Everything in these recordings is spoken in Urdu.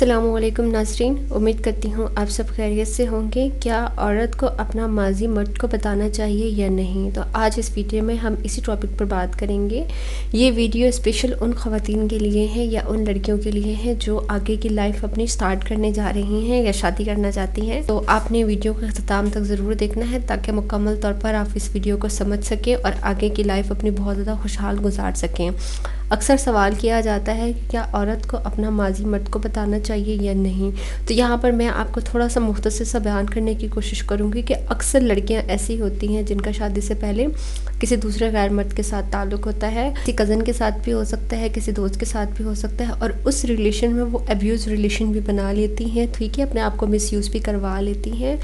السلام علیکم ناظرین، امید کرتی ہوں آپ سب خیریت سے ہوں گے۔ کیا عورت کو اپنا ماضی مرد کو بتانا چاہیے یا نہیں؟ تو آج اس ویڈیو میں ہم اسی ٹاپک پر بات کریں گے۔ یہ ویڈیو اسپیشل ان خواتین کے لیے ہے یا ان لڑکیوں کے لیے ہے جو آگے کی لائف اپنی سٹارٹ کرنے جا رہی ہیں یا شادی کرنا چاہتی ہیں۔ تو آپ نے ویڈیو کو اختتام تک ضرور دیکھنا ہے تاکہ مکمل طور پر آپ اس ویڈیو کو سمجھ سکیں اور آگے کی لائف اپنی بہت زیادہ خوشحال گزار سکیں۔ اکثر سوال کیا جاتا ہے کہ کیا عورت کو اپنا ماضی مرد کو بتانا چاہیے یا نہیں؟ تو یہاں پر میں آپ کو تھوڑا سا مختصر سا بیان کرنے کی کوشش کروں گی کہ اکثر لڑکیاں ایسی ہوتی ہیں جن کا شادی سے پہلے کسی دوسرے غیر مرد کے ساتھ تعلق ہوتا ہے، کسی کزن کے ساتھ بھی ہو سکتا ہے، کسی دوست کے ساتھ بھی ہو سکتا ہے، اور اس ریلیشن میں وہ ابیوز ریلیشن بھی بنا لیتی ہیں، ٹھیک ہے، اپنے آپ کو مس یوز بھی کروا لیتی ہیں،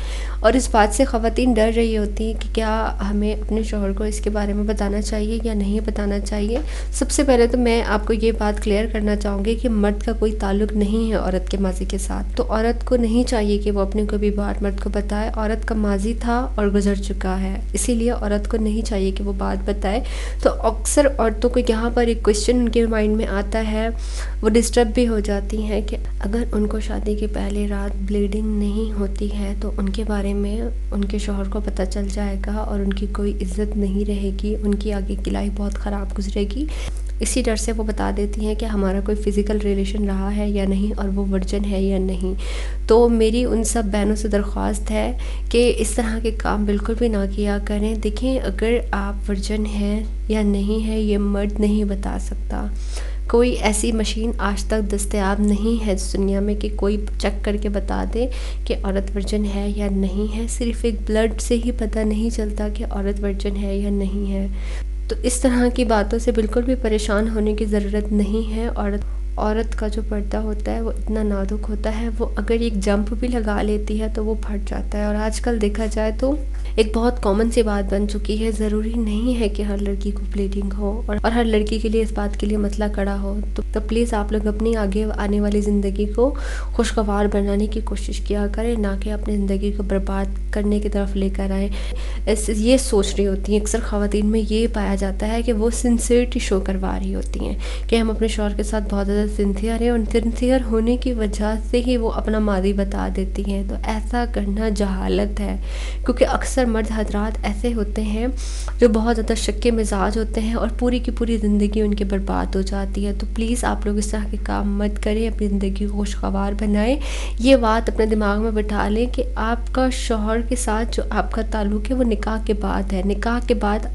اور اس بات سے خواتین ڈر رہی ہوتی ہیں کہ کیا ہمیں اپنے شوہر کو اس کے بارے میں بتانا چاہیے یا نہیں بتانا چاہیے۔ سب سے پہلے تو میں آپ کو یہ بات کلیئر کرنا چاہوں گی کہ مرد کا کوئی تعلق نہیں ہے عورت کے ماضی کے ساتھ، تو عورت کو نہیں چاہیے کہ وہ اپنے کوئی بات مرد کو بتائے۔ عورت کا ماضی تھا اور گزر چکا ہے، اسی لیے عورت کو نہیں چاہیے کہ وہ بات بتائے۔ تو اکثر عورتوں کو یہاں پر ایک کوشچن ان کے مائنڈ میں آتا ہے، وہ ڈسٹرب بھی ہو جاتی ہیں کہ اگر ان کو شادی کے پہلے رات بلیڈنگ نہیں ہوتی ہے تو ان کے بارے میں ان کے شوہر کو پتہ چل جائے گا اور ان کی کوئی عزت نہیں رہے گی، ان کی آگے کی لائف بہت خراب گزرے گی۔ اسی ڈر سے وہ بتا دیتی ہیں کہ ہمارا کوئی فزیکل ریلیشن رہا ہے یا نہیں اور وہ ورجن ہے یا نہیں۔ تو میری ان سب بہنوں سے درخواست ہے کہ اس طرح کے کام بالکل بھی نہ کیا کریں۔ دیکھیں، اگر آپ ورجن ہیں یا نہیں ہے یہ مرد نہیں بتا سکتا۔ کوئی ایسی مشین آج تک دستیاب نہیں ہے اس دنیا میں کہ کوئی چیک کر کے بتا دے کہ عورت ورجن ہے یا نہیں ہے۔ صرف ایک بلڈ سے ہی پتہ نہیں چلتا کہ عورت ورجن ہے یا نہیں ہے۔ تو اس طرح کی باتوں سے بالکل بھی پریشان ہونے کی ضرورت نہیں ہے۔ عورت کا جو پردہ ہوتا ہے وہ اتنا نازک ہوتا ہے، وہ اگر ایک جمپ بھی لگا لیتی ہے تو وہ پھٹ جاتا ہے، اور آج کل دیکھا جائے تو ایک بہت کامن سی بات بن چکی ہے۔ ضروری نہیں ہے کہ ہر لڑکی کو بلیڈنگ ہو اور ہر لڑکی کے لیے اس بات کے لیے مسئلہ کڑا ہو۔ تو پلیز آپ لوگ اپنی آگے آنے والی زندگی کو خوشگوار بنانے کی کوشش کیا کریں، نہ کہ اپنی زندگی کو برباد کرنے کی طرف لے کر آئیں۔ یہ سوچ رہی ہوتی ہیں اکثر خواتین میں، یہ پایا جاتا ہے کہ وہ سنسیئرٹی شو کروا رہی ہوتی ہیں کہ ہم اپنے شوہر کے ساتھ بہت زیادہ سنسیئر ہیں، اور سنسیئر ہونے کی وجہ سے ہی وہ اپنا ماضی بتا دیتی ہیں۔ تو ایسا کرنا جہالت ہے، کیونکہ اکثر مرد حضرات ایسے ہوتے ہیں جو بہت زیادہ شک مزاج ہوتے ہیں اور پوری کی پوری زندگی ان کی برباد ہو جاتی ہے۔ تو پلیز آپ لوگ اس طرح کے کام مت کریں، اپنی زندگی کو خوشگوار بنائیں۔ یہ بات اپنے دماغ میں بٹھا لیں کہ آپ کا شوہر کے ساتھ جو آپ کا تعلق ہے وہ نکاح کے بعد ہے۔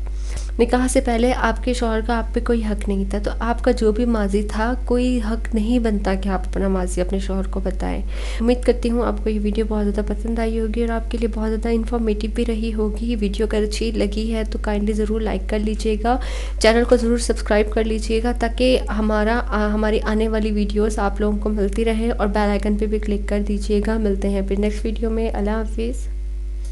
نکاح سے پہلے آپ کے شوہر کا آپ پہ کوئی حق نہیں تھا، تو آپ کا جو بھی ماضی تھا کوئی حق نہیں بنتا کہ آپ اپنا ماضی اپنے شوہر کو بتائیں۔ امید کرتی ہوں آپ کو یہ ویڈیو بہت زیادہ پسند آئی ہوگی اور آپ کے لیے بہت زیادہ انفارمیٹیو بھی رہی ہوگی۔ یہ ویڈیو اگر اچھی لگی ہے تو کائنڈلی ضرور لائک کر لیجئے گا، چینل کو ضرور سبسکرائب کر لیجئے گا تاکہ ہماری آنے والی ویڈیوز آپ لوگوں کو ملتی رہیں، اور بیل آئیکن پہ بھی کلک کر دیجئے گا۔ ملتے ہیں پھر نیکسٹ ویڈیو میں۔ اللہ حافظ۔